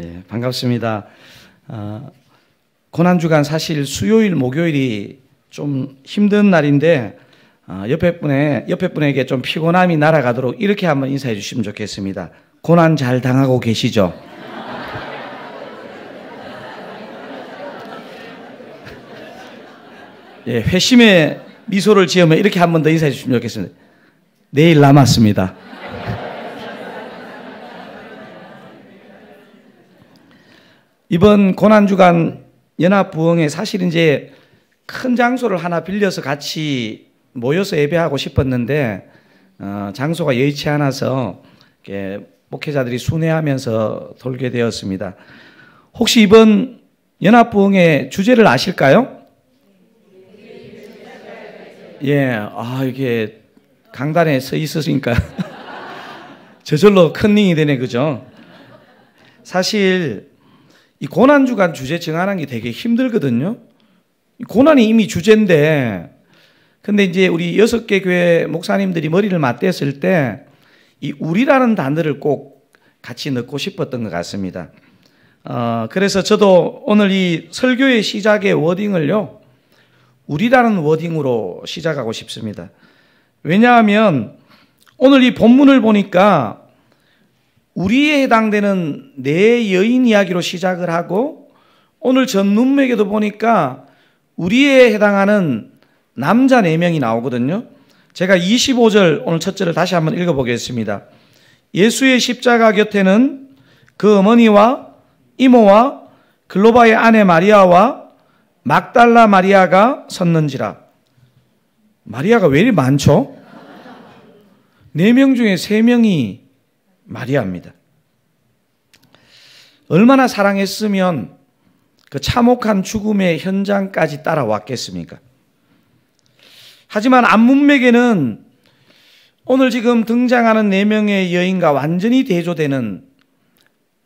예, 반갑습니다. 고난주간 사실 수요일, 목요일이 좀 힘든 날인데 옆에 분에게 좀 피곤함이 날아가도록 이렇게 한번 인사해 주시면 좋겠습니다. 고난 잘 당하고 계시죠? 예, 회심의 미소를 지으며 이렇게 한 번 더 인사해 주시면 좋겠습니다. 내일 남았습니다. 이번 고난주간 연합부흥에 사실 이제 큰 장소를 하나 빌려서 같이 모여서 예배하고 싶었는데 장소가 여의치 않아서 이렇게 목회자들이 순회하면서 돌게 되었습니다. 혹시 이번 연합부흥의 주제를 아실까요? 예, 이게 강단에 서 있으니까 저절로 컨닝이 되네, 그죠? 사실 이 고난주간 주제 정하는 게 되게 힘들거든요. 고난이 이미 주제인데, 근데 이제 우리 6개 교회 목사님들이 머리를 맞댔을 때 이 우리라는 단어를 꼭 같이 넣고 싶었던 것 같습니다. 그래서 저도 오늘 이 설교의 시작의 워딩을요, 우리라는 워딩으로 시작하고 싶습니다. 왜냐하면 오늘 이 본문을 보니까 우리에 해당되는 네 여인 이야기로 시작을 하고 오늘 전문맥에도 보니까 우리에 해당하는 남자 4명이 나오거든요. 제가 25절 오늘 첫 절을 다시 한번 읽어보겠습니다. 예수의 십자가 곁에는 그 어머니와 이모와 글로바의 아내 마리아와 막달라 마리아가 섰는지라. 마리아가 왜 이리 많죠? 4명 중에 3명이 마리아입니다. 얼마나 사랑했으면 그 참혹한 죽음의 현장까지 따라왔겠습니까? 하지만 앞문맥에는 오늘 지금 등장하는 4명의 여인과 완전히 대조되는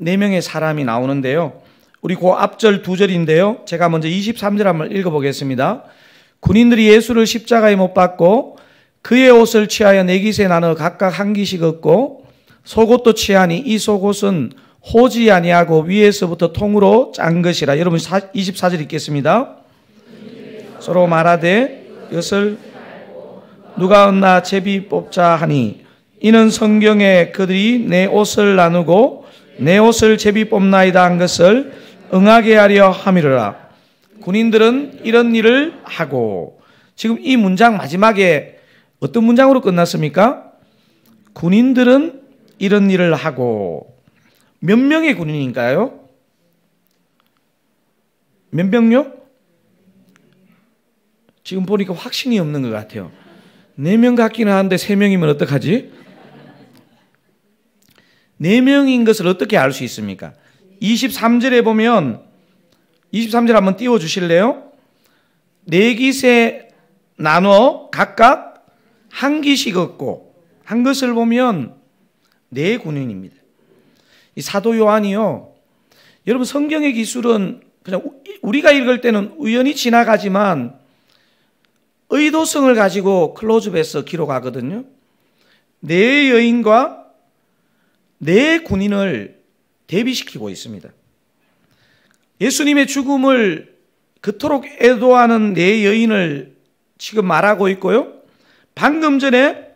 4명의 사람이 나오는데요. 우리 그 앞절 2절인데요. 제가 먼저 23절 한번 읽어보겠습니다. 군인들이 예수를 십자가에 못 박고 그의 옷을 취하여 4깃에 나눠 각각 1기씩 얻고 속옷도 취하니 이 속옷은 호지 아니하고 위에서부터 통으로 짠 것이라. 여러분 24절 읽겠습니다. 서로 말하되 이것을 누가 얻나 제비 뽑자 하니 이는 성경에 그들이 내 옷을 나누고 내 옷을 제비 뽑나이다 한 것을 응하게 하려 함이로라. 군인들은 이런 일을 하고. 지금 이 문장 마지막에 어떤 문장으로 끝났습니까? 군인들은 이런 일을 하고. 몇 명의 군인인가요? 몇 명요? 지금 보니까 확신이 없는 것 같아요. 4명 같기는 한데 3명이면 어떡하지? 4명인 것을 어떻게 알 수 있습니까? 23절에 보면 23절 한번 띄워주실래요? 4깃에 나눠 각각 1기씩 얻고 한 것을 보면 4군인입니다. 이 사도 요한이요, 여러분 성경의 기술은 그냥 우리가 읽을 때는 우연히 지나가지만 의도성을 가지고 클로즈업해서 기록하거든요. 4 여인과 4 군인을 대비시키고 있습니다. 예수님의 죽음을 그토록 애도하는 4 여인을 지금 말하고 있고요. 방금 전에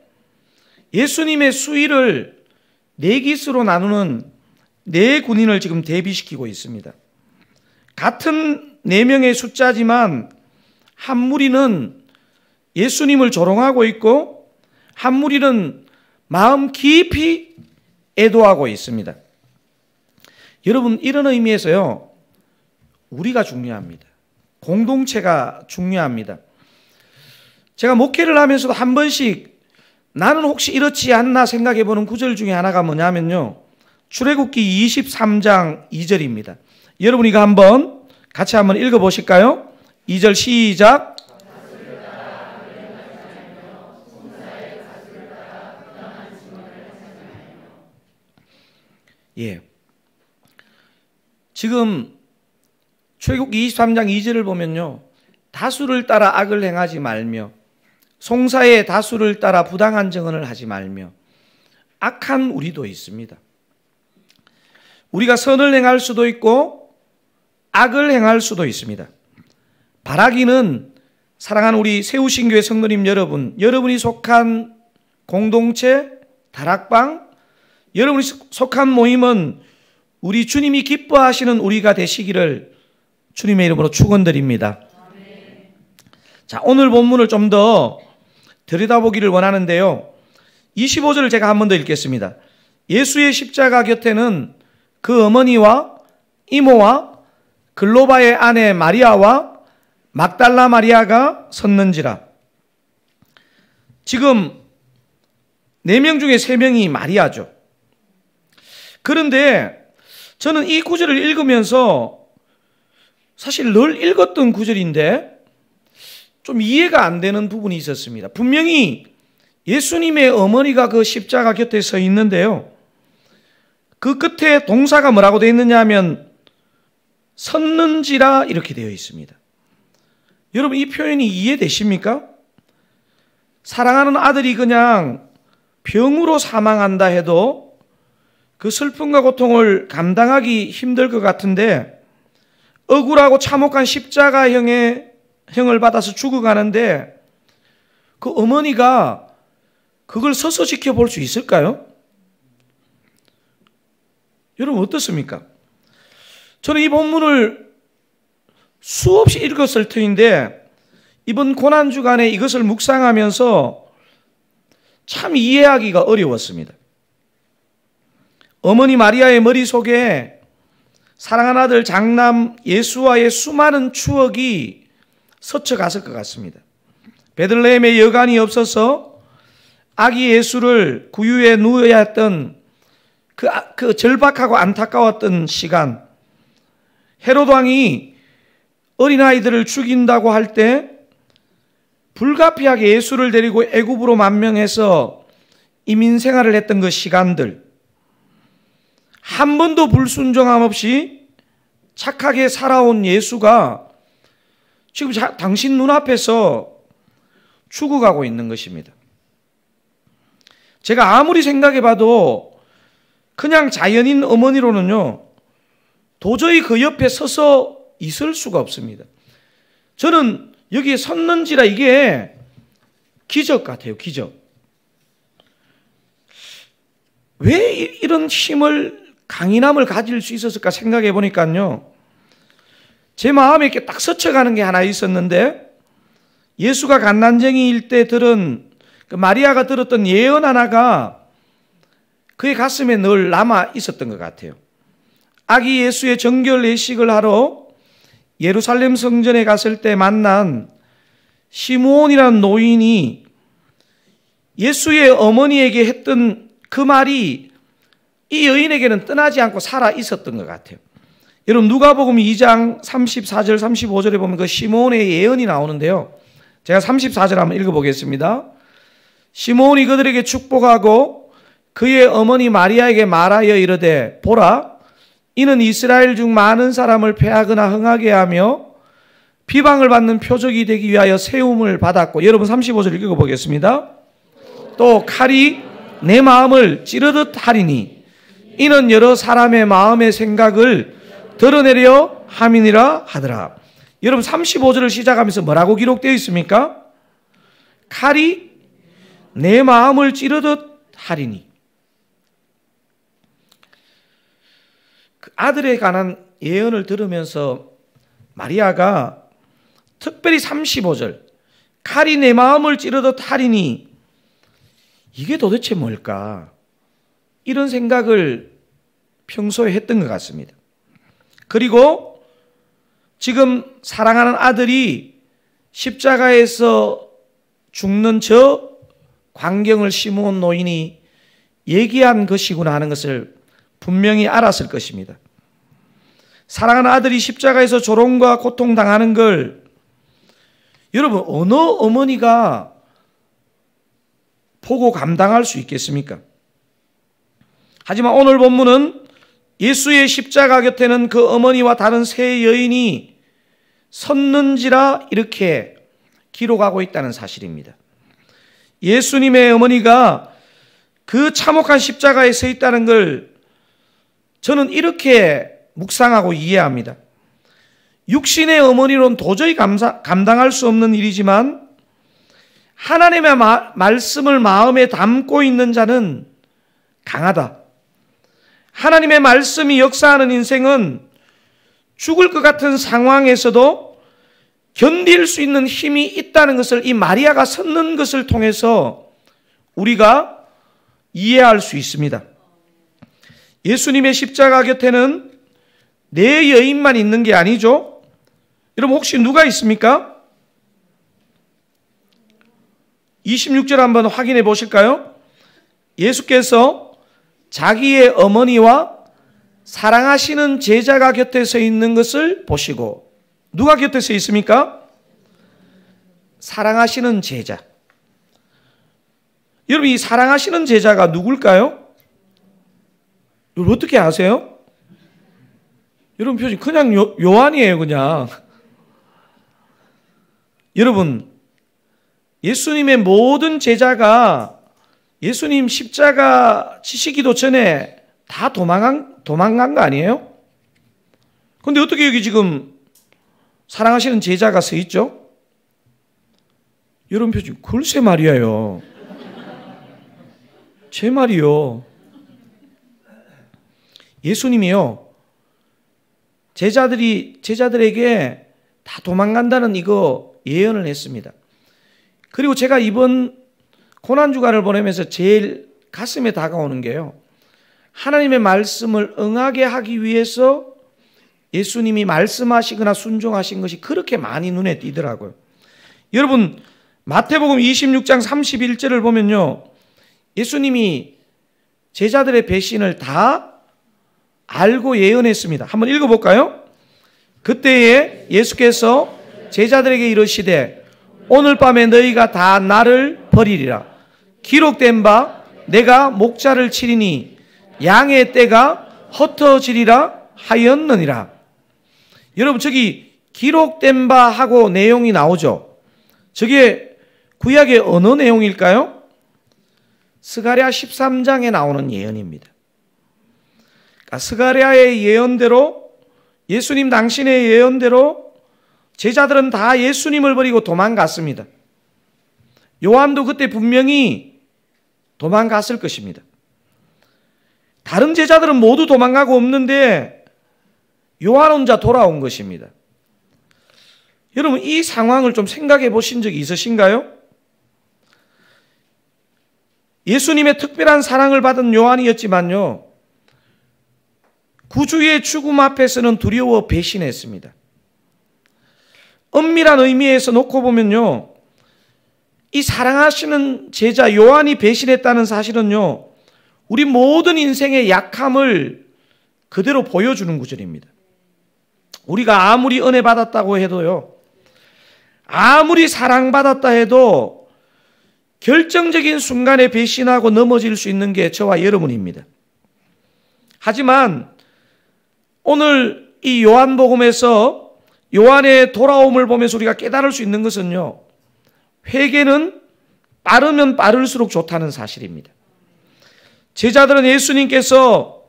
예수님의 수위를 4깃으로 나누는 4 군인을 지금 대비시키고 있습니다. 같은 4명의 숫자지만 한 무리는 예수님을 조롱하고 있고 한 무리는 마음 깊이 애도하고 있습니다. 여러분, 이런 의미에서요, 우리가 중요합니다. 공동체가 중요합니다. 제가 목회를 하면서도 한 번씩 나는 혹시 이렇지 않나 생각해 보는 구절 중에 하나가 뭐냐면요, 출애굽기 23장 2절입니다. 여러분 이거 한번 같이 한번 읽어보실까요? 2절 시작. 예. 지금 출애굽기 23장 2절을 보면요, 다수를 따라 악을 행하지 말며 송사의 다수를 따라 부당한 증언을 하지 말며. 악한 우리도 있습니다. 우리가 선을 행할 수도 있고 악을 행할 수도 있습니다. 바라기는 사랑하는 우리 세우신교회 성도님 여러분, 여러분이 속한 공동체, 다락방, 여러분이 속한 모임은 우리 주님이 기뻐하시는 우리가 되시기를 주님의 이름으로 축원드립니다. 자, 오늘 본문을 좀 더 들여다보기를 원하는데요. 25절을 제가 한 번 더 읽겠습니다. 예수의 십자가 곁에는 그 어머니와 이모와 글로바의 아내 마리아와 막달라 마리아가 섰는지라. 지금 4명 중에 3명이 마리아죠. 그런데 저는 이 구절을 읽으면서 사실 늘 읽었던 구절인데 좀 이해가 안 되는 부분이 있었습니다. 분명히 예수님의 어머니가 그 십자가 곁에 서 있는데요. 그 끝에 동사가 뭐라고 되어 있느냐 하면 섰는지라 이렇게 되어 있습니다. 여러분 이 표현이 이해되십니까? 사랑하는 아들이 그냥 병으로 사망한다 해도 그 슬픔과 고통을 감당하기 힘들 것 같은데 억울하고 참혹한 십자가형을 받아서 죽어가는데 그 어머니가 그걸 서서 지켜볼 수 있을까요? 여러분 어떻습니까? 저는 이 본문을 수없이 읽었을 터인데 이번 고난주간에 이것을 묵상하면서 참 이해하기가 어려웠습니다. 어머니 마리아의 머릿속에 사랑하는 아들 장남 예수와의 수많은 추억이 스쳐갔을 것 같습니다. 베들레헴에 여관이 없어서 아기 예수를 구유에 누워야 했던 그 절박하고 안타까웠던 시간, 헤롯 왕이 어린아이들을 죽인다고 할 때 불가피하게 예수를 데리고 애굽으로 만명해서 이민 생활을 했던 그 시간들, 한 번도 불순종함 없이 착하게 살아온 예수가 지금 당신 눈앞에서 죽어가고 있는 것입니다. 제가 아무리 생각해 봐도 그냥 자연인 어머니로는요, 도저히 그 옆에 서서 있을 수가 없습니다. 저는 여기에 섰는지라 이게 기적 같아요, 기적. 왜 이런 힘을, 강인함을 가질 수 있었을까 생각해 보니까요, 제 마음에 이렇게 딱 스쳐가는 게 하나 있었는데, 예수가 갓난쟁이일 때 들은 그 마리아가 들었던 예언 하나가 그의 가슴에 늘 남아 있었던 것 같아요. 아기 예수의 정결 예식을 하러 예루살렘 성전에 갔을 때 만난 시므온이라는 노인이 예수의 어머니에게 했던 그 말이 이 여인에게는 떠나지 않고 살아 있었던 것 같아요. 여러분 누가복음 2장 34절 35절에 보면 그 시므온의 예언이 나오는데요. 제가 34절 한번 읽어보겠습니다. 시므온이 그들에게 축복하고 그의 어머니 마리아에게 말하여 이르되 보라, 이는 이스라엘 중 많은 사람을 패하거나 흥하게 하며 비방을 받는 표적이 되기 위하여 세움을 받았고, 여러분 35절 읽어보겠습니다. 또 칼이 내 마음을 찌르듯 하리니 이는 여러 사람의 마음의 생각을 드러내려 함이니라 하더라. 여러분 35절을 시작하면서 뭐라고 기록되어 있습니까? 칼이 내 마음을 찌르듯 하리니. 그 아들에 관한 예언을 들으면서 마리아가 특별히 35절 칼이 내 마음을 찌르듯 하리니 이게 도대체 뭘까? 이런 생각을 평소에 했던 것 같습니다. 그리고 지금 사랑하는 아들이 십자가에서 죽는 저 광경을 시므온 노인이 얘기한 것이구나 하는 것을 분명히 알았을 것입니다. 사랑하는 아들이 십자가에서 조롱과 고통당하는 걸 여러분 어느 어머니가 보고 감당할 수 있겠습니까? 하지만 오늘 본문은 예수의 십자가 곁에는 그 어머니와 다른 세 여인이 섰는지라 이렇게 기록하고 있다는 사실입니다. 예수님의 어머니가 그 참혹한 십자가에 서 있다는 걸 저는 이렇게 묵상하고 이해합니다. 육신의 어머니로는 도저히 감당할 수 없는 일이지만 하나님의 말씀을 마음에 담고 있는 자는 강하다. 하나님의 말씀이 역사하는 인생은 죽을 것 같은 상황에서도 견딜 수 있는 힘이 있다는 것을 이 마리아가 섰는 것을 통해서 우리가 이해할 수 있습니다. 예수님의 십자가 곁에는 네 여인만 있는 게 아니죠. 여러분 혹시 누가 있습니까? 26절 한번 확인해 보실까요? 예수께서 자기의 어머니와 사랑하시는 제자가 곁에 서 있는 것을 보시고, 누가 곁에 서 있습니까? 사랑하시는 제자. 여러분 이 사랑하시는 제자가 누굴까요? 여러분 어떻게 아세요? 여러분 표정 그냥 요한이에요. 그냥 여러분 예수님의 모든 제자가 예수님 십자가 지시기도 전에 다 도망간 거 아니에요? 그런데 어떻게 여기 지금 사랑하시는 제자가 서 있죠? 여러분 표정 글쎄 말이에요. 제 말이요. 예수님이요. 제자들에게 다 도망간다는 이거 예언을 했습니다. 그리고 제가 이번 고난주간을 보내면서 제일 가슴에 다가오는 게요. 하나님의 말씀을 응하게 하기 위해서 예수님이 말씀하시거나 순종하신 것이 그렇게 많이 눈에 띄더라고요. 여러분 마태복음 26장 31절을 보면요. 예수님이 제자들의 배신을 다 알고 예언했습니다. 한번 읽어볼까요? 그때에 예수께서 제자들에게 이르시되 오늘 밤에 너희가 다 나를 버리리라. 기록된 바 내가 목자를 치리니 양의 떼가 흩어지리라 하였느니라. 여러분 저기 기록된 바 하고 내용이 나오죠. 저게 구약의 어느 내용일까요? 스가랴 13장에 나오는 예언입니다. 그러니까 스가랴의 예언대로 예수님 당신의 예언대로 제자들은 다 예수님을 버리고 도망갔습니다. 요한도 그때 분명히 도망갔을 것입니다. 다른 제자들은 모두 도망가고 없는데 요한 혼자 돌아온 것입니다. 여러분 이 상황을 좀 생각해 보신 적이 있으신가요? 예수님의 특별한 사랑을 받은 요한이었지만요. 구주의 죽음 앞에서는 두려워 배신했습니다. 엄밀한 의미에서 놓고 보면요. 이 사랑하시는 제자 요한이 배신했다는 사실은요. 우리 모든 인생의 약함을 그대로 보여주는 구절입니다. 우리가 아무리 은혜 받았다고 해도요. 아무리 사랑받았다 해도 결정적인 순간에 배신하고 넘어질 수 있는 게 저와 여러분입니다. 하지만 오늘 이 요한복음에서 요한의 돌아옴을 보면서 우리가 깨달을 수 있는 것은요. 회개는 빠르면 빠를수록 좋다는 사실입니다. 제자들은 예수님께서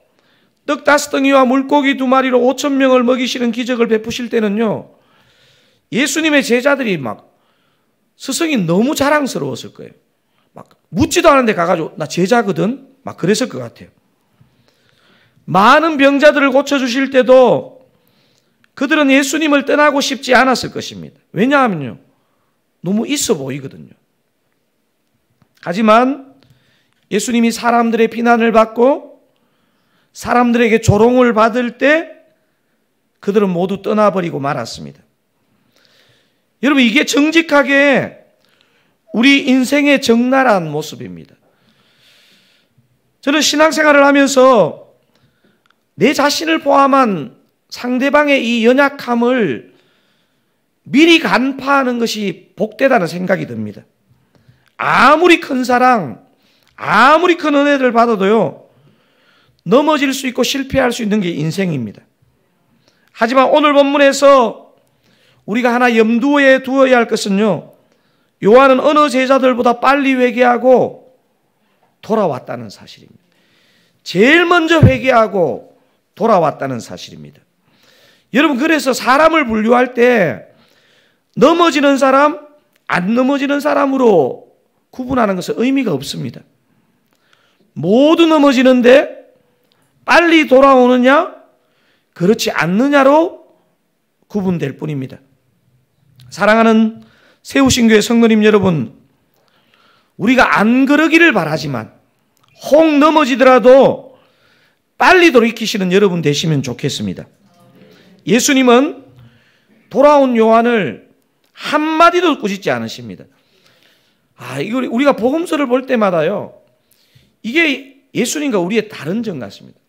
떡 5덩이와 물고기 2마리로 5,000명을 먹이시는 기적을 베푸실 때는요. 예수님의 제자들이 막 스승이 너무 자랑스러웠을 거예요. 막 묻지도 않은데 가가지고 나 제자거든? 막 그랬을 것 같아요. 많은 병자들을 고쳐주실 때도 그들은 예수님을 떠나고 싶지 않았을 것입니다. 왜냐하면요. 너무 있어 보이거든요. 하지만 예수님이 사람들의 비난을 받고 사람들에게 조롱을 받을 때 그들은 모두 떠나버리고 말았습니다. 여러분 이게 정직하게 우리 인생의 적나라한 모습입니다. 저는 신앙생활을 하면서 내 자신을 포함한 상대방의 이 연약함을 미리 간파하는 것이 복되다는 생각이 듭니다. 아무리 큰 사랑, 아무리 큰 은혜를 받아도요. 넘어질 수 있고 실패할 수 있는 게 인생입니다. 하지만 오늘 본문에서 우리가 하나 염두에 두어야 할 것은요. 요한은 어느 제자들보다 빨리 회개하고 돌아왔다는 사실입니다. 제일 먼저 회개하고 돌아왔다는 사실입니다. 여러분, 그래서 사람을 분류할 때 넘어지는 사람, 안 넘어지는 사람으로 구분하는 것은 의미가 없습니다. 모두 넘어지는데 빨리 돌아오느냐, 그렇지 않느냐로 구분될 뿐입니다. 사랑하는 세우신교회 성도님 여러분, 우리가 안 그러기를 바라지만 혹 넘어지더라도 빨리 돌이키시는 여러분 되시면 좋겠습니다. 예수님은 돌아온 요한을 한마디도 꾸짖지 않으십니다. 이거 우리가 복음서를 볼 때마다요, 이게 예수님과 우리의 다른 점 같습니다.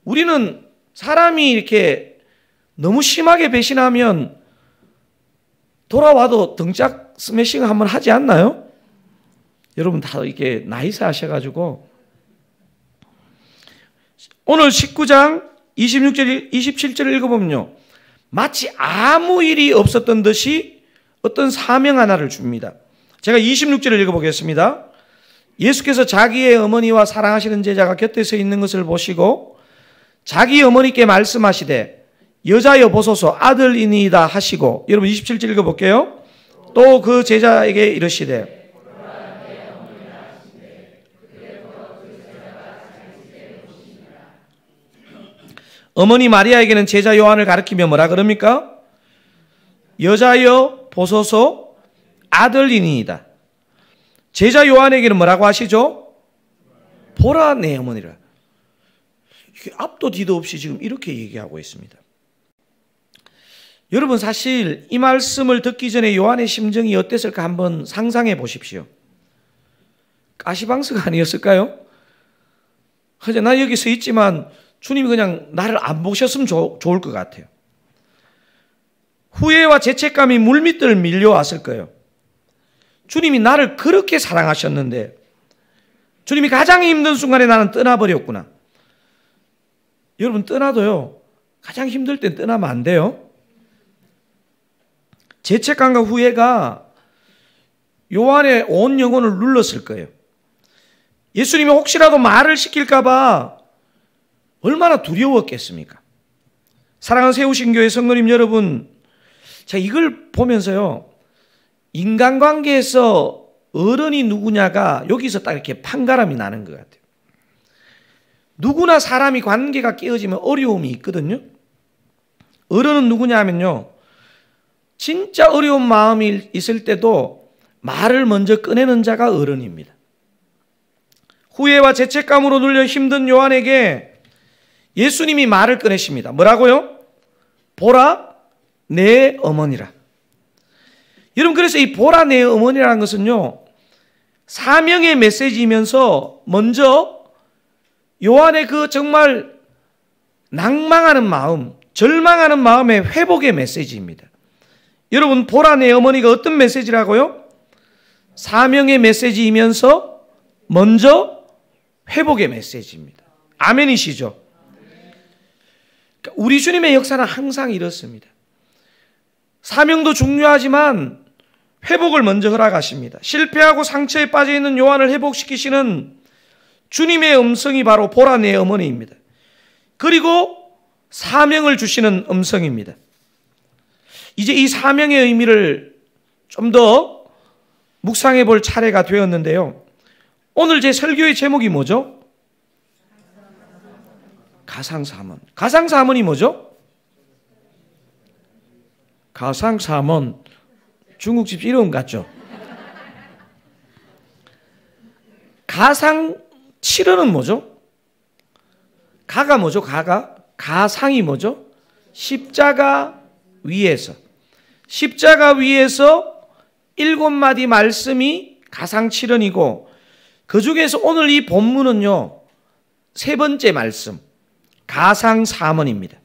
우리는 사람이 이렇게 너무 심하게 배신하면 돌아와도 등짝 스매싱 한번 하지 않나요? 여러분 다 이렇게 나이스 하셔가지고 오늘 19장 26절 27절을 읽어보면요, 마치 아무 일이 없었던 듯이 어떤 사명 하나를 줍니다. 제가 26절을 읽어보겠습니다. 예수께서 자기의 어머니와 사랑하시는 제자가 곁에 서 있는 것을 보시고 자기 어머니께 말씀하시되 여자여 보소서 아들이니이다 하시고, 여러분 27절 읽어볼게요. 또 그 제자에게 이르시되 어머니 마리아에게는 제자 요한을 가리키며 뭐라 그럽니까? 여자여 보소서 아들이니이다. 제자 요한에게는 뭐라고 하시죠? 보라 내 어머니라. 앞도 뒤도 없이 지금 이렇게 얘기하고 있습니다. 여러분, 사실 이 말씀을 듣기 전에 요한의 심정이 어땠을까 한번 상상해 보십시오. 가시방스가 아니었을까요? 나 여기 서 있지만 주님이 그냥 나를 안 보셨으면 좋을 것 같아요. 후회와 죄책감이 물밀듯 밀려왔을 거예요. 주님이 나를 그렇게 사랑하셨는데 주님이 가장 힘든 순간에 나는 떠나버렸구나. 여러분, 떠나도요, 가장 힘들 땐 떠나면 안 돼요. 죄책감과 후회가 요한의 온 영혼을 눌렀을 거예요. 예수님이 혹시라도 말을 시킬까 봐 얼마나 두려웠겠습니까? 사랑하는 세우신교회 성도님 여러분, 제가 이걸 보면서요, 인간관계에서 어른이 누구냐가 여기서 딱 이렇게 판가름이 나는 것 같아요. 누구나 사람이 관계가 깨어지면 어려움이 있거든요. 어른은 누구냐 하면요, 진짜 어려운 마음이 있을 때도 말을 먼저 꺼내는 자가 어른입니다. 후회와 죄책감으로 눌려 힘든 요한에게 예수님이 말을 꺼내십니다. 뭐라고요? 보라 내 어머니라. 여러분, 그래서 이 보라 내 어머니라는 것은요, 사명의 메시지이면서 먼저 요한의 그 정말 낭망하는 마음, 절망하는 마음의 회복의 메시지입니다. 여러분, 보라 내 어머니가 어떤 메시지라고요? 사명의 메시지이면서 먼저 회복의 메시지입니다. 아멘이시죠? 우리 주님의 역사는 항상 이렇습니다. 사명도 중요하지만 회복을 먼저 허락하십니다. 실패하고 상처에 빠져있는 요한을 회복시키시는 주님의 음성이 바로 보라 내 어머니입니다. 그리고 사명을 주시는 음성입니다. 이제 이 사명의 의미를 좀 더 묵상해 볼 차례가 되었는데요, 오늘 제 설교의 제목이 뭐죠? 가상사문. 가상사문이 뭐죠? 가상사문, 중국집 이름 같죠? 가상칠언은 뭐죠? 가가 뭐죠? 가가? 가상이 뭐죠? 십자가 위에서. 십자가 위에서 7마디 말씀이 가상칠언이고, 그 중에서 오늘 이 본문은요, 3번째 말씀, 가상사문입니다.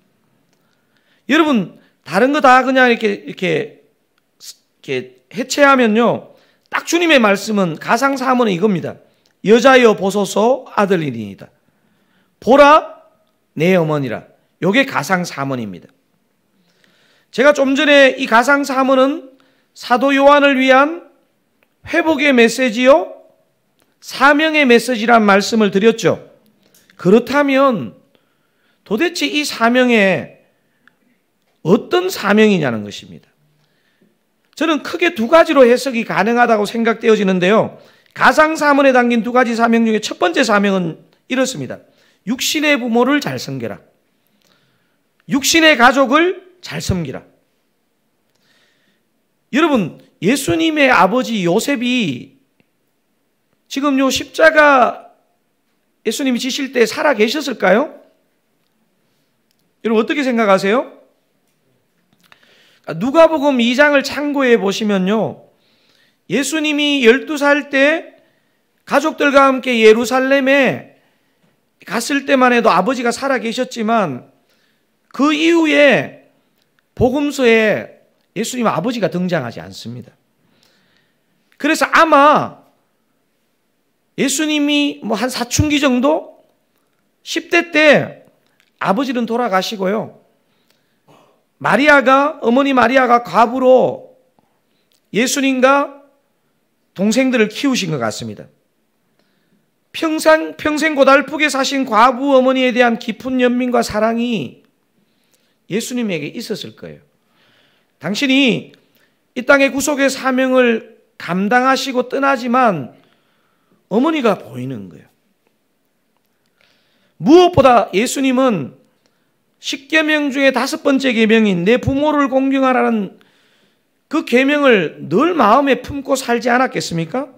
여러분, 다른 거 다 그냥 이렇게 해체하면요, 딱 주님의 말씀은 가상사문은 이겁니다. 여자여 보소서 아들이니이다. 보라 내 어머니라. 요게 가상사문입니다. 제가 좀 전에 이 가상사문은 사도 요한을 위한 회복의 메시지요, 사명의 메시지란 말씀을 드렸죠. 그렇다면 도대체 이 사명에 어떤 사명이냐는 것입니다. 저는 크게 두 가지로 해석이 가능하다고 생각되어지는데요. 가상사문에 담긴 두 가지 사명 중에 첫 번째 사명은 이렇습니다. 육신의 부모를 잘 섬겨라. 육신의 가족을 잘 섬기라. 여러분, 예수님의 아버지 요셉이 지금 요 십자가 예수님이 지실 때 살아 계셨을까요? 여러분 어떻게 생각하세요? 누가복음 2장을 참고해 보시면요. 예수님이 12살 때 가족들과 함께 예루살렘에 갔을 때만 해도 아버지가 살아 계셨지만 그 이후에 복음서에 예수님 아버지가 등장하지 않습니다. 그래서 아마 예수님이 한 사춘기 정도? 10대 때 아버지는 돌아가시고요. 어머니 마리아가 과부로 예수님과 동생들을 키우신 것 같습니다. 평생 고달프게 사신 과부 어머니에 대한 깊은 연민과 사랑이 예수님에게 있었을 거예요. 당신이 이 땅의 구속의 사명을 감당하시고 떠나지만 어머니가 보이는 거예요. 무엇보다 예수님은 10계명 중에 5번째 계명인 내 부모를 공경하라는 그 계명을 늘 마음에 품고 살지 않았겠습니까?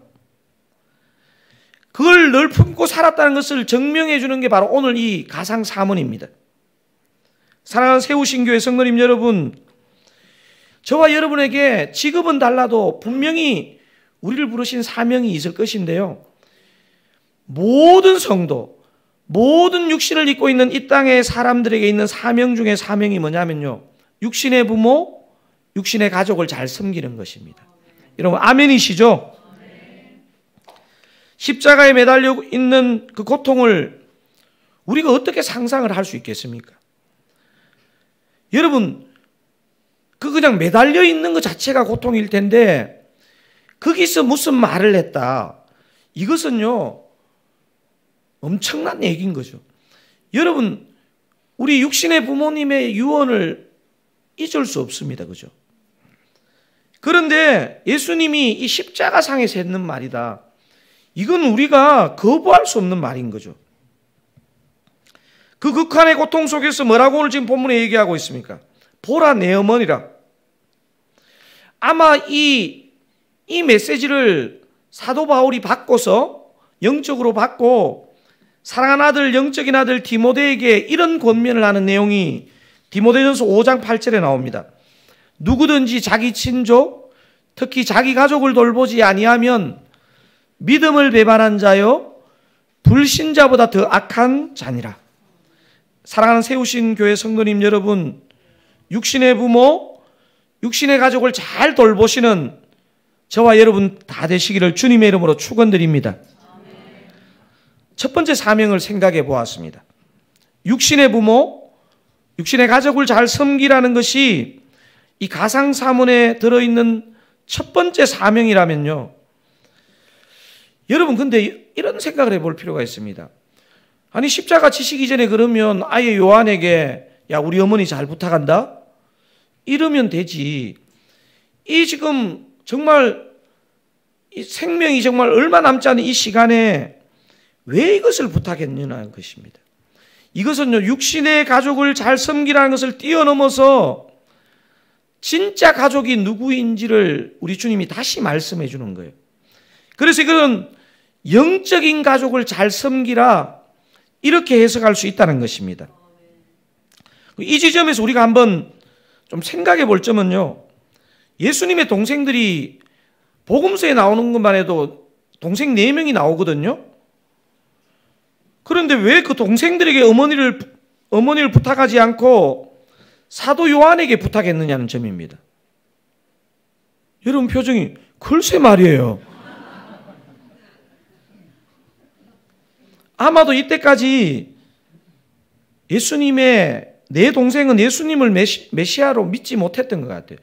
그걸 늘 품고 살았다는 것을 증명해 주는 게 바로 오늘 이 가상사문입니다. 사랑하는 세우신교회 성도님 여러분, 저와 여러분에게 직업은 달라도 분명히 우리를 부르신 사명이 있을 것인데요. 모든 성도, 모든 육신을 입고 있는 이 땅의 사람들에게 있는 사명 중에 사명이 뭐냐면요. 육신의 부모, 육신의 가족을 잘 섬기는 것입니다. 여러분 아멘이시죠? 십자가에 매달려 있는 그 고통을 우리가 어떻게 상상을 할 수 있겠습니까? 여러분, 그냥 매달려 있는 것 자체가 고통일 텐데 거기서 무슨 말을 했다. 이것은요, 엄청난 얘기인 거죠. 여러분, 우리 육신의 부모님의 유언을 잊을 수 없습니다. 그죠? 그런데 예수님이 이 십자가상에서 했는 말이다. 이건 우리가 거부할 수 없는 말인 거죠. 그 극한의 고통 속에서 뭐라고 오늘 지금 본문에 얘기하고 있습니까? 보라 내 어머니라. 아마 이 메시지를 사도 바울이 받고서 영적으로 받고 사랑하는 아들 영적인 아들 디모데에게 이런 권면을 하는 내용이 디모데전서 5장 8절에 나옵니다. 누구든지 자기 친족 특히 자기 가족을 돌보지 아니하면 믿음을 배반한 자요 불신자보다 더 악한 자니라. 사랑하는 세우신 교회 성도님 여러분, 육신의 부모, 육신의 가족을 잘 돌보시는 저와 여러분 다 되시기를 주님의 이름으로 축원드립니다. 첫 번째 사명을 생각해 보았습니다. 육신의 부모, 육신의 가족을 잘 섬기라는 것이 이 가상사문에 들어있는 첫 번째 사명이라면요. 여러분 근데 이런 생각을 해볼 필요가 있습니다. 아니 십자가 지시기 전에 그러면 아예 요한에게 야 우리 어머니 잘 부탁한다? 이러면 되지. 이 지금 정말 이 생명이 정말 얼마 남지 않은 이 시간에 왜 이것을 부탁했느냐는 것입니다. 이것은요 육신의 가족을 잘 섬기라는 것을 뛰어넘어서 진짜 가족이 누구인지를 우리 주님이 다시 말씀해 주는 거예요. 그래서 이건 영적인 가족을 잘 섬기라 이렇게 해석할 수 있다는 것입니다. 이 지점에서 우리가 한번 좀 생각해 볼 점은요. 예수님의 동생들이 복음서에 나오는 것만 해도 동생 4명이 나오거든요. 그런데 왜 그 동생들에게 어머니를 부탁하지 않고 사도 요한에게 부탁했느냐는 점입니다. 여러분 표정이 글쎄 말이에요. 아마도 이때까지 예수님의 내 동생은 예수님을 메시아로 믿지 못했던 것 같아요.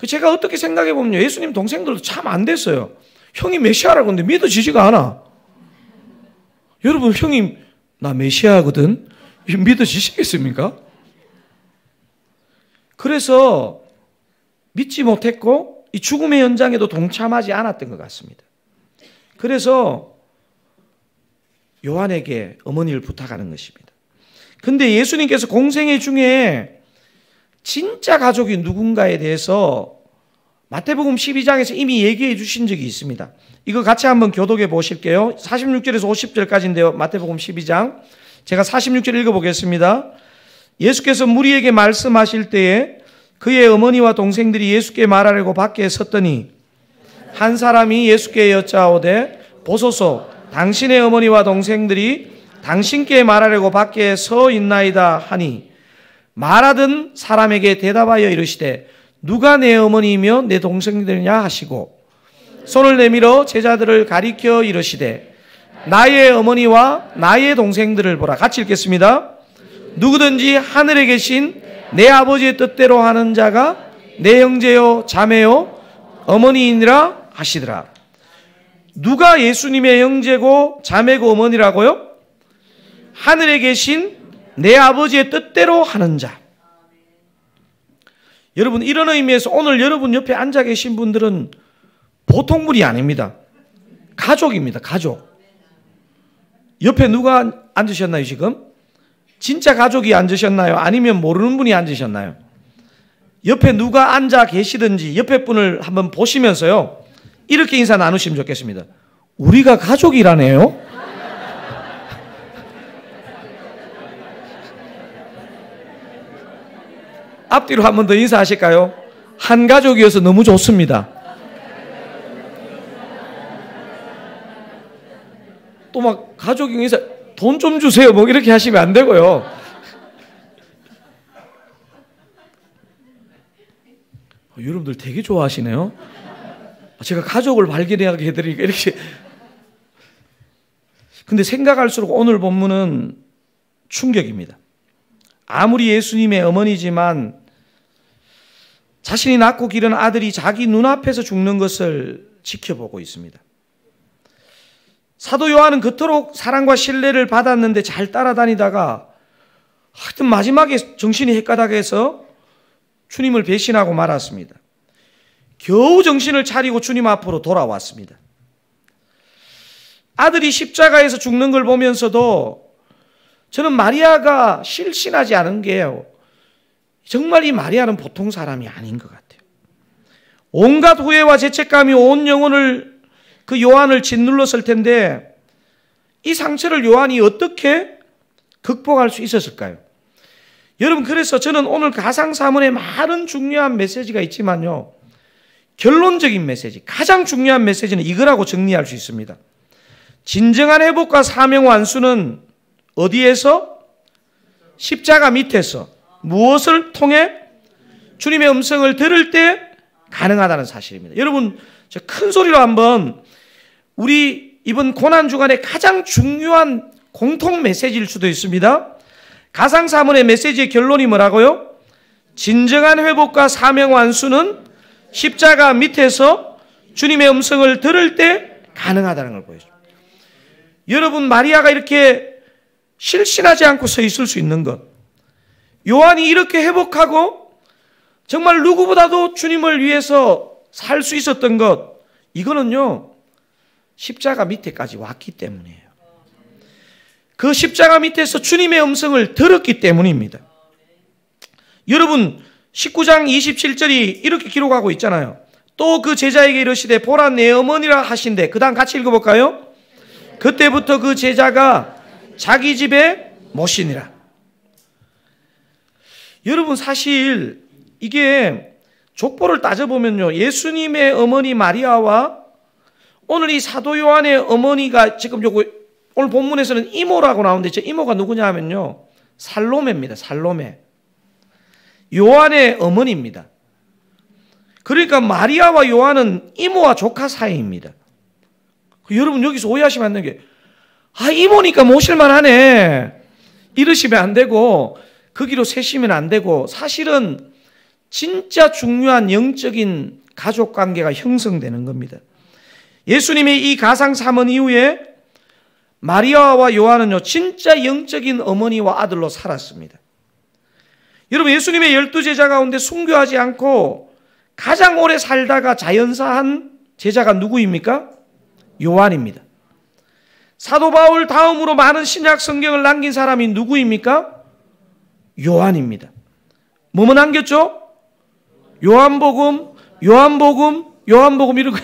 제가 어떻게 생각해 보면 예수님 동생들도 참 안 됐어요. 형이 메시아라고 하는데 믿어지지가 않아. 여러분 형님 나 메시아거든. 믿어지시겠습니까? 그래서 믿지 못했고 이 죽음의 현장에도 동참하지 않았던 것 같습니다. 그래서 요한에게 어머니를 부탁하는 것입니다. 근데 예수님께서 공생애 중에 진짜 가족이 누군가에 대해서 마태복음 12장에서 이미 얘기해 주신 적이 있습니다. 이거 같이 한번 교독해 보실게요. 46절에서 50절까지인데요. 마태복음 12장. 제가 46절 읽어보겠습니다. 예수께서 무리에게 말씀하실 때에 그의 어머니와 동생들이 예수께 말하려고 밖에 섰더니 한 사람이 예수께 여짜오되 보소서 당신의 어머니와 동생들이 당신께 말하려고 밖에 서 있나이다 하니 말하던 사람에게 대답하여 이르시되 누가 내 어머니이며 내 동생들이냐 하시고 손을 내밀어 제자들을 가리켜 이르시되 나의 어머니와 나의 동생들을 보라. 같이 읽겠습니다. 누구든지 하늘에 계신 내 아버지의 뜻대로 하는 자가 내 형제요 자매요 어머니이니라 하시더라. 누가 예수님의 형제고 자매고 어머니라고요? 하늘에 계신 내 아버지의 뜻대로 하는 자. 여러분, 이런 의미에서 오늘 여러분 옆에 앉아 계신 분들은 보통 분이 아닙니다. 가족입니다. 가족. 옆에 누가 앉으셨나요 지금? 진짜 가족이 앉으셨나요? 아니면 모르는 분이 앉으셨나요? 옆에 누가 앉아 계시든지 옆에 분을 한번 보시면서요, 이렇게 인사 나누시면 좋겠습니다. 우리가 가족이라네요? 앞뒤로 한 번 더 인사하실까요? 한 가족이어서 너무 좋습니다. 또 막 가족이 인사, 돈 좀 주세요 뭐 이렇게 하시면 안 되고요. 여러분들 되게 좋아하시네요. 제가 가족을 발견하게 해드리니까 이렇게. 근데 생각할수록 오늘 본문은 충격입니다. 아무리 예수님의 어머니지만 자신이 낳고 기른 아들이 자기 눈앞에서 죽는 것을 지켜보고 있습니다. 사도 요한은 그토록 사랑과 신뢰를 받았는데 잘 따라다니다가 하여튼 마지막에 정신이 헷가닥해서 주님을 배신하고 말았습니다. 겨우 정신을 차리고 주님 앞으로 돌아왔습니다. 아들이 십자가에서 죽는 걸 보면서도 저는 마리아가 실신하지 않은 게요, 정말 이 마리아는 보통 사람이 아닌 것 같아요. 온갖 후회와 죄책감이 온 영혼을, 그 요한을 짓눌렀을 텐데 이 상처를 요한이 어떻게 극복할 수 있었을까요? 여러분, 그래서 저는 오늘 가상사문에 많은 중요한 메시지가 있지만요, 결론적인 메시지, 가장 중요한 메시지는 이거라고 정리할 수 있습니다. 진정한 회복과 사명 완수는 어디에서? 십자가 밑에서. 무엇을 통해? 주님의 음성을 들을 때 가능하다는 사실입니다. 여러분, 저 큰 소리로 한번 우리 이번 고난주간의 가장 중요한 공통 메시지일 수도 있습니다. 가상사문의 메시지의 결론이 뭐라고요? 진정한 회복과 사명 완수는 십자가 밑에서 주님의 음성을 들을 때 가능하다는 걸 보여줍니다. 여러분, 마리아가 이렇게 실신하지 않고 서 있을 수 있는 것, 요한이 이렇게 회복하고 정말 누구보다도 주님을 위해서 살 수 있었던 것, 이거는요 십자가 밑에까지 왔기 때문이에요. 그 십자가 밑에서 주님의 음성을 들었기 때문입니다. 여러분, 19장 27절이 이렇게 기록하고 있잖아요. 또 그 제자에게 이르시되 보라 내 어머니라 하신대. 그 다음 같이 읽어볼까요? 그때부터 그 제자가 자기 집에 모시니라. 여러분, 사실 이게 족보를 따져보면요, 예수님의 어머니 마리아와 오늘 이 사도 요한의 어머니가 지금 요거 오늘 본문에서는 이모라고 나오는데 저 이모가 누구냐 하면요, 살로메입니다. 살로메. 요한의 어머니입니다. 그러니까 마리아와 요한은 이모와 조카 사이입니다. 여러분, 여기서 오해하시면 안 되는 게, 이모니까 모실만 하네 이러시면 안 되고, 거기로 새시면 안 되고, 사실은 진짜 중요한 영적인 가족관계가 형성되는 겁니다. 예수님이 이 가상 사문 이후에 마리아와 요한은요, 진짜 영적인 어머니와 아들로 살았습니다. 여러분, 예수님의 12제자 가운데 순교하지 않고 가장 오래 살다가 자연사한 제자가 누구입니까? 요한입니다. 사도 바울 다음으로 많은 신약 성경을 남긴 사람이 누구입니까? 요한입니다. 뭐뭐 남겼죠? 요한복음 이런 거.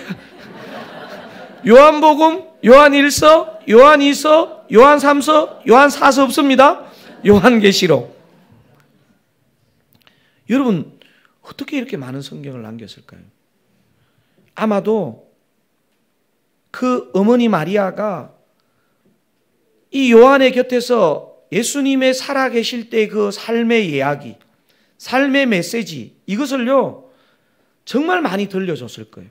요한복음, 요한1서, 요한2서, 요한3서, 요한4서 없습니다. 요한계시록. 여러분, 어떻게 이렇게 많은 성경을 남겼을까요? 아마도 그 어머니 마리아가 이 요한의 곁에서 예수님의 살아계실 때 그 삶의 이야기, 삶의 메시지, 이것을요, 정말 많이 들려줬을 거예요.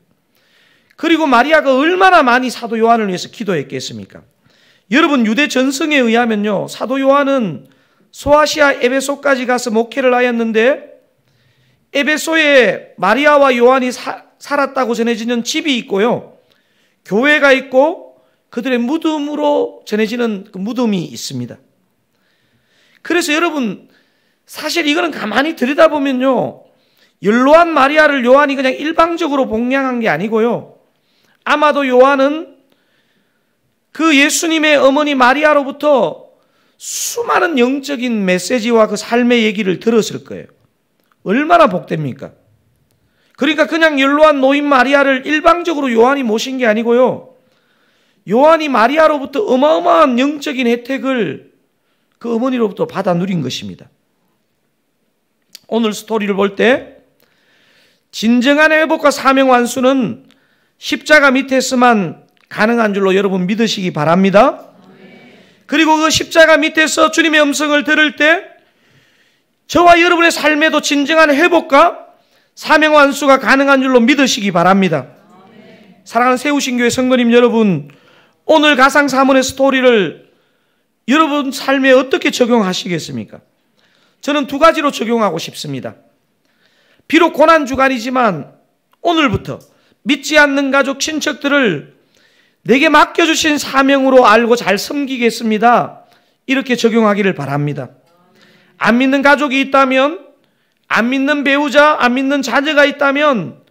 그리고 마리아가 얼마나 많이 사도 요한을 위해서 기도했겠습니까? 여러분, 유대 전승에 의하면요, 사도 요한은 소아시아 에베소까지 가서 목회를 하였는데, 에베소에 마리아와 요한이 살았다고 전해지는 집이 있고요, 교회가 있고 그들의 무덤으로 전해지는 그 무덤이 있습니다. 그래서 여러분, 사실 이거는 가만히 들여다보면요, 연로한 마리아를 요한이 그냥 일방적으로 봉양한 게 아니고요, 아마도 요한은 그 예수님의 어머니 마리아로부터 수많은 영적인 메시지와 그 삶의 얘기를 들었을 거예요. 얼마나 복됩니까? 그러니까 그냥 연로한 노인 마리아를 일방적으로 요한이 모신 게 아니고요, 요한이 마리아로부터 어마어마한 영적인 혜택을 그 어머니로부터 받아 누린 것입니다. 오늘 스토리를 볼 때 진정한 회복과 사명 완수는 십자가 밑에서만 가능한 줄로 여러분 믿으시기 바랍니다. 그리고 그 십자가 밑에서 주님의 음성을 들을 때 저와 여러분의 삶에도 진정한 회복과 사명 완수가 가능한 줄로 믿으시기 바랍니다. 사랑하는 세우신교회 성도님 여러분, 오늘 가상사문의 스토리를 여러분 삶에 어떻게 적용하시겠습니까? 저는 두 가지로 적용하고 싶습니다. 비록 고난주간이지만 오늘부터 믿지 않는 가족, 친척들을 내게 맡겨주신 사명으로 알고 잘 섬기겠습니다. 이렇게 적용하기를 바랍니다. 안 믿는 가족이 있다면, 안 믿는 배우자, 안 믿는 자녀가 있다면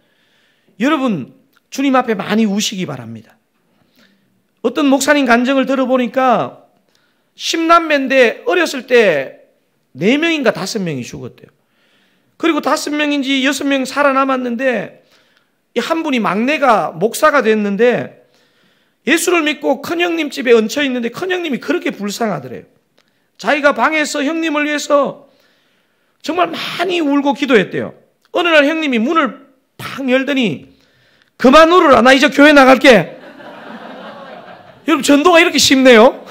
여러분 주님 앞에 많이 우시기 바랍니다. 어떤 목사님 간증을 들어보니까 10남매인데 어렸을 때 4명인가 5명이 죽었대요. 그리고 5명인지 6명 살아남았는데 한 분이 막내가 목사가 됐는데 예수를 믿고 큰형님 집에 얹혀 있는데 큰형님이 그렇게 불쌍하더래요. 자기가 방에서 형님을 위해서 정말 많이 울고 기도했대요. 어느 날 형님이 문을 팍 열더니 그만 울어라, 나 이제 교회 나갈게. 여러분, 전도가 이렇게 쉽네요.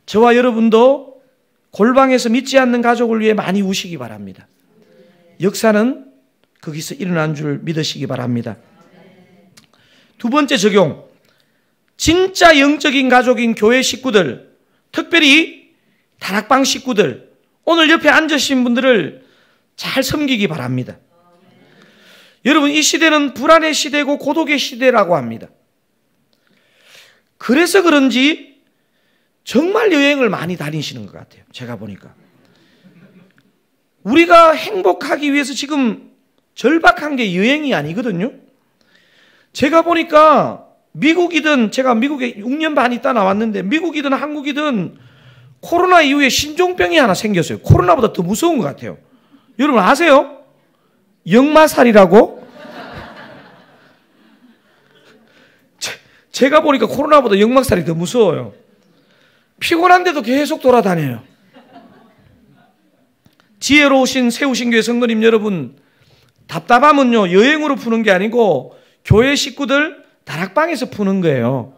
저와 여러분도 골방에서 믿지 않는 가족을 위해 많이 우시기 바랍니다. 역사는 거기서 일어난 줄 믿으시기 바랍니다. 두 번째 적용, 진짜 영적인 가족인 교회 식구들, 특별히 다락방 식구들, 오늘 옆에 앉으신 분들을 잘 섬기기 바랍니다. 여러분, 이 시대는 불안의 시대고 고독의 시대라고 합니다. 그래서 그런지 정말 여행을 많이 다니시는 것 같아요. 제가 보니까 우리가 행복하기 위해서 지금 절박한 게 여행이 아니거든요. 제가 보니까 미국이든, 제가 미국에 6년 반 있다 나왔는데 미국이든 한국이든 코로나 이후에 신종병이 하나 생겼어요. 코로나보다 더 무서운 것 같아요. 여러분 아세요? 역마살이라고? 제가 보니까 코로나보다 역마살이 더 무서워요. 피곤한데도 계속 돌아다녀요. 지혜로우신 세우신교회 성도님 여러분, 답답함은요 여행으로 푸는 게 아니고 교회 식구들 다락방에서 푸는 거예요.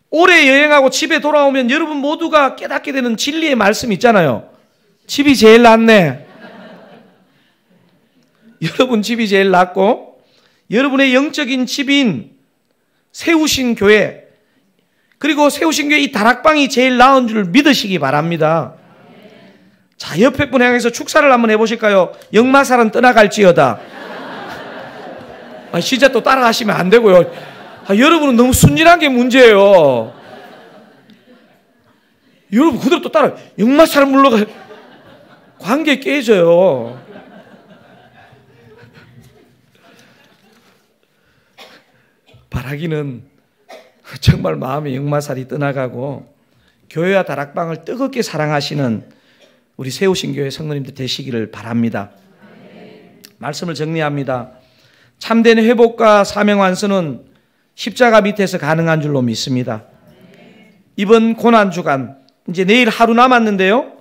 오래 여행하고 집에 돌아오면 여러분 모두가 깨닫게 되는 진리의 말씀 있잖아요. 집이 제일 낫네. 여러분 집이 제일 낫고 여러분의 영적인 집인 세우신 교회, 그리고 세우신 교회 이 다락방이 제일 나은 줄 믿으시기 바랍니다. 자, 옆에 분 향해서 축사를 한번 해보실까요? 역마살은 떠나갈지어다. 진짜 또 따라하시면 안 되고요. 여러분은 너무 순진한 게 문제예요. 여러분 그대로 또 따라 역마살 물러가 관계 깨져요. 바라기는 정말 마음의 역마살이 떠나가고 교회와 다락방을 뜨겁게 사랑하시는 우리 세우신 교회 성도님들 되시기를 바랍니다. 말씀을 정리합니다. 참된 회복과 사명 완수는 십자가 밑에서 가능한 줄로 믿습니다. 이번 고난주간 이제 내일 하루 남았는데요,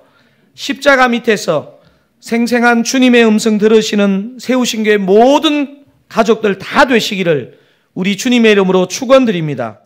십자가 밑에서 생생한 주님의 음성 들으시는 세우신 교회 모든 가족들 다 되시기를 우리 주님의 이름으로 축원드립니다.